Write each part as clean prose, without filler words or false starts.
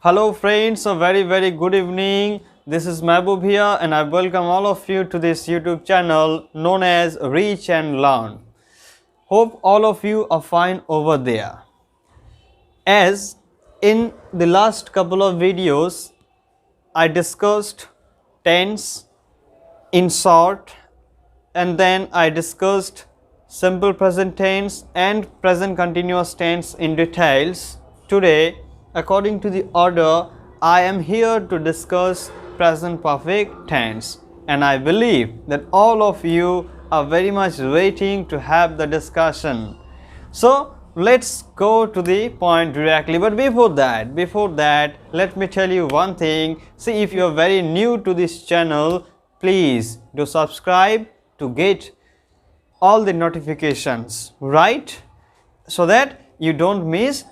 Hello friends, a very good evening. This is Mahbub here and I welcome all of you to this YouTube channel known as Reach and Learn. Hope all of you are fine over there. As in the last couple of videos, I discussed tense in short, and then I discussed simple present tense and present continuous tense in details. Today, according to the order, I am here to discuss present perfect tense, and I believe that all of you are very much waiting to have the discussion. So let's go to the point directly, but before that let me tell you one thing. See, if you are very new to this channel, please do subscribe to get all the notifications, right, so that you don't miss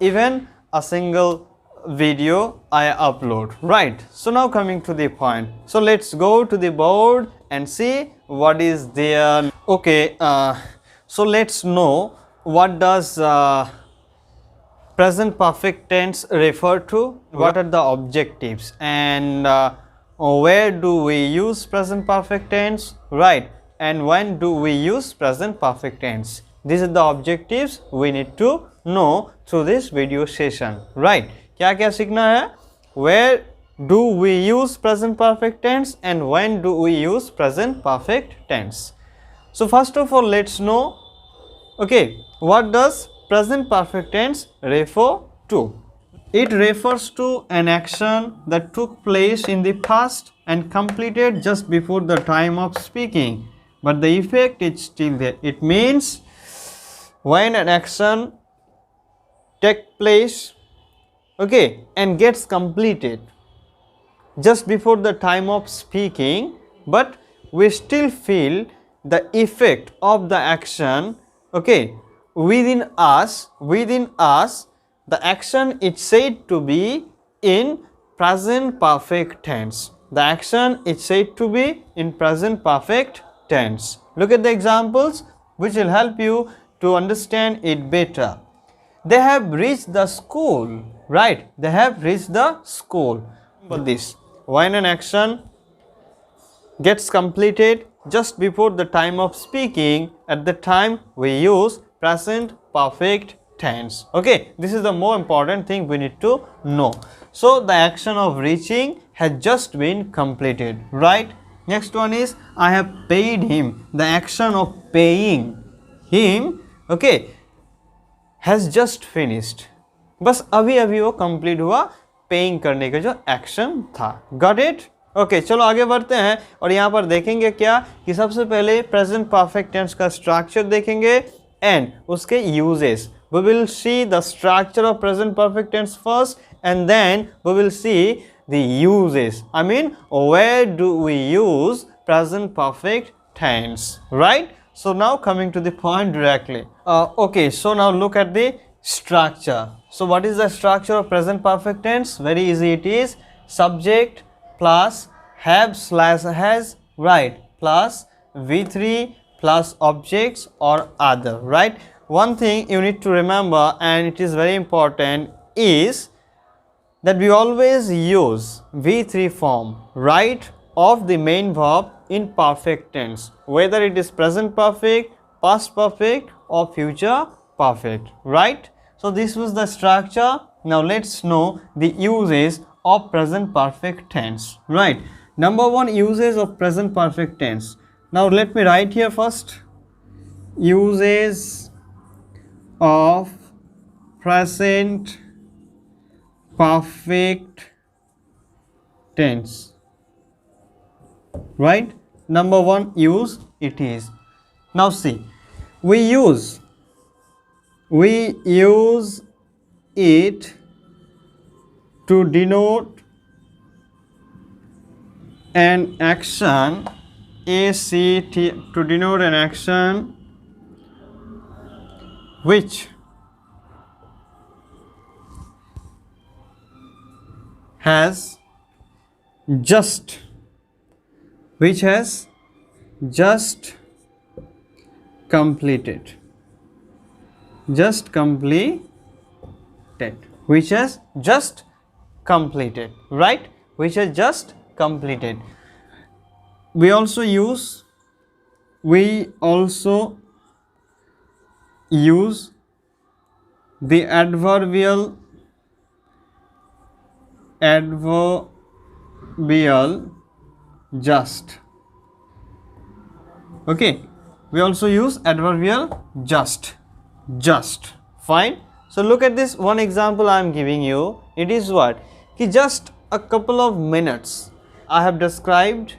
even a single video I upload, right? So now coming to the point, so let's go to the board and see what is there. Okay, so let's know what does present perfect tense refer to, what are the objectives, and where do we use present perfect tense, right, and when do we use present perfect tense. These are the objectives we need to know through this video session, right? क्या क्या सीखना है? Where do we use present perfect tense and when do we use present perfect tense? So first of all, let's know, okay, what does present perfect tense refer to? It refers to an action that took place in the past and completed just before the time of speaking, but the effect is still there. It means when an action takes place, okay, and gets completed just before the time of speaking, but we still feel the effect of the action, okay, within us, the action is said to be in present perfect tense. The action is said to be in present perfect tense. Look at the examples which will help you to understand it better. They have reached the school, right? They have reached the school. But this, when an action gets completed just before the time of speaking, at the time we use present perfect tense. Okay, this is the more important thing we need to know. So the action of reaching has just been completed, right? Next one is I have paid him. The action of paying him, okay, has just finished. बस अभी अभी वो complete हुआ paying करने का जो action था. Got it? Okay, चलो आगे बढ़ते हैं और यहाँ पर देखेंगे क्या कि सबसे पहले प्रेजेंट परफेक्ट टेंस का स्ट्रक्चर देखेंगे एंड उसके uses. We will see the structure of present perfect tense first and then we will see the uses. I mean where do we use present perfect tense, right? So now coming to the point directly. Okay, so now look at the structure. So what is the structure of present perfect tense? Very easy it is. Subject plus have slash has, right, plus V3 plus objects or other, right? One thing you need to remember, and it is very important, is that we always use V3 form, right, of the main verb in perfect tense, whether it is present perfect, past perfect or future perfect, right? So this was the structure. Now let's know the uses of present perfect tense, right? Number one, uses of present perfect tense. Now let me write here first. Uses of present perfect tense, right? Number one use it is. Now see, we use it to denote an action, to denote an action which has just completed, which has just completed, right? Which has just completed. We also use the adverbial just. Okay, we also use adverbial just. Fine. So look at this one example I am giving you. It is what? Ki just a couple of minutes I have described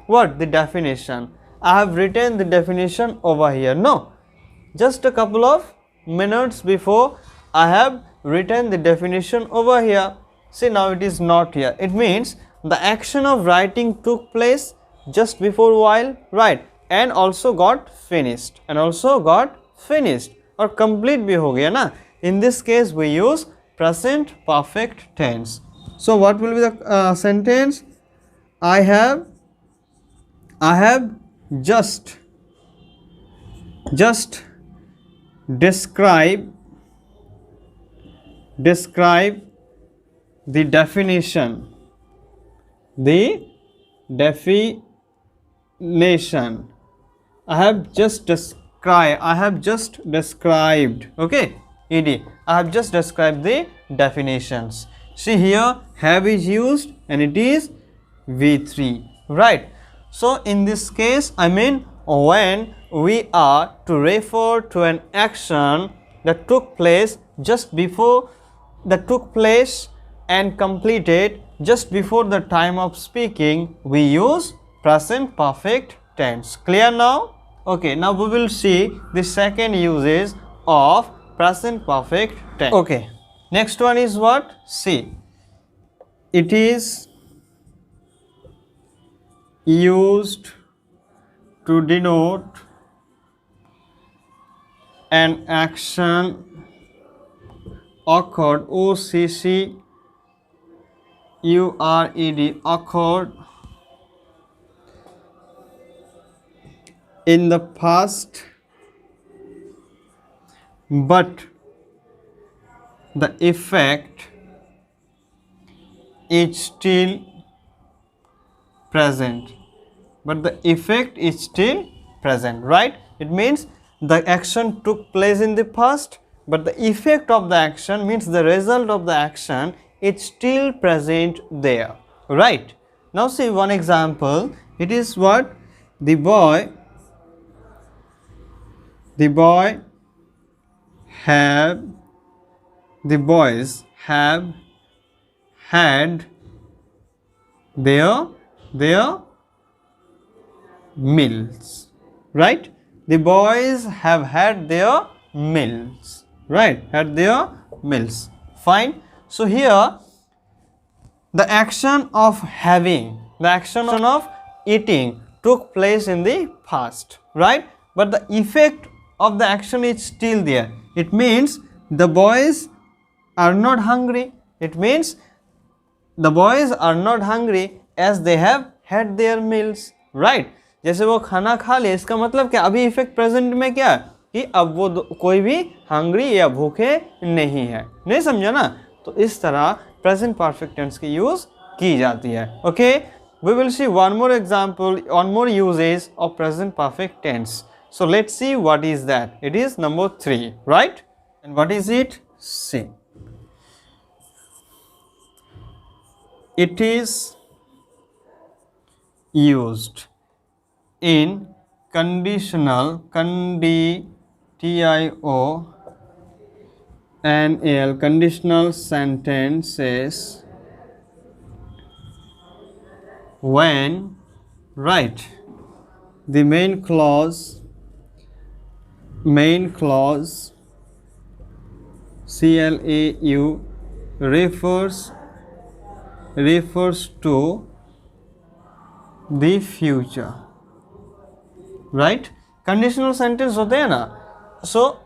what? The definition. I have written the definition over here. No, just a couple of minutes before I have written the definition over here. See, now it is not here. It means the action of writing took place just before while, right? And also got finished. Or complete bhi ho gaya na. In this case we use present perfect tense. So what will be the sentence? I have just describe the definition. I have just described, okay, ed, I have just described the definitions. See here, have is used and it is V3, right? So in this case, I mean when we are to refer to an action that took place and completed just before the time of speaking, we use present perfect tense. Clear now? Okay, now we will see the second uses of present perfect tense. Okay, next one is what? See, it is used to denote an action occurred, occurred in the past, but the effect is still present. Right? It means the action took place in the past, but the effect of the action means the result of the action is still present there, right? Now see one example. It is what? The boys have had their meals, right? The boys have had their meals, right? Fine. So here the action of eating took place in the past, right? But the effect of the action is still there. It means the boys are not hungry. As they have had their meals, right? जैसे वो खाना खा ले, इसका मतलब क्या? अभी effect present में क्या कि अब वो कोई भी हंग्री या भूखे नहीं है. नहीं समझा ना? तो इस तरह प्रेजेंट परफेक्ट टेंस की यूज की जाती है. Okay, we will see one more example, one more uses of present perfect tense. So let's see what is that. It is number 3, right? And what is it? See, it is used in conditional sentences when, right, the main clause CLAU refers to the future, right? Conditional sentence होते हैं ना. So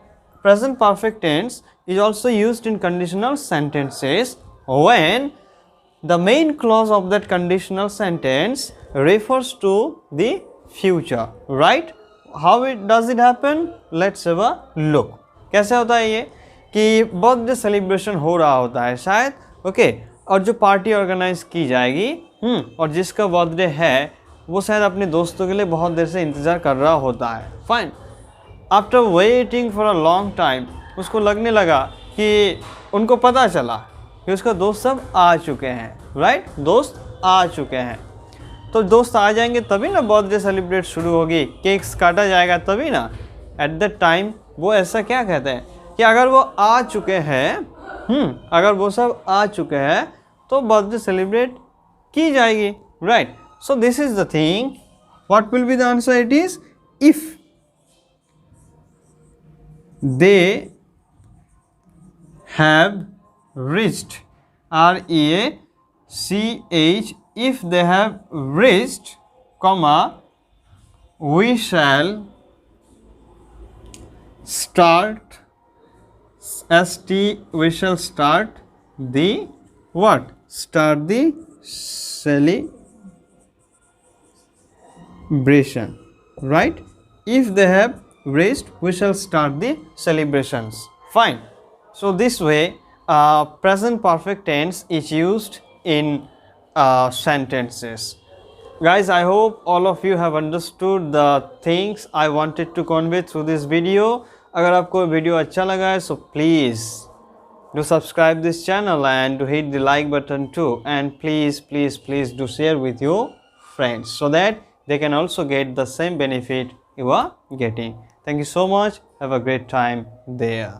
present perfect tense is also used in conditional sentences when the main clause of that conditional sentence refers to the future, right? How does it happen? Let's have a look. कैसे होता है ये कि birthday celebration हो रहा होता है शायद, ओके, और जो पार्टी ऑर्गेनाइज की जाएगी और जिसका बर्थडे है वो शायद अपने दोस्तों के लिए बहुत देर से इंतज़ार कर रहा होता है। Fine, after waiting for a long time उसको लगने लगा कि उनको पता चला कि उसका दोस्त सब आ चुके हैं, राइट, दोस्त आ चुके हैं। तो दोस्त आ जाएंगे तभी ना बर्थडे सेलिब्रेट शुरू होगी, केक्स काटा जाएगा तभी ना। एट द टाइम वो ऐसा क्या कहते हैं कि अगर वो आ चुके हैं, अगर वो सब आ चुके हैं तो बर्थडे सेलिब्रेट की जाएगी, right. So this is the thing, what will be the answer, it is if they have reached, REACH, if they have reached, comma, we shall start, we shall start the what? Start the celebration, right? If they have raised, we shall start the celebrations. Fine. So this way present perfect tense is used in sentences. Guys, I hope all of you have understood the things I wanted to convey through this video. अगर आपको video अच्छा लगा है so please do subscribe this channel and to hit the like button too, and please do share with your friends so that they can also get the same benefit you are getting. Thank you so much. Have a great time there.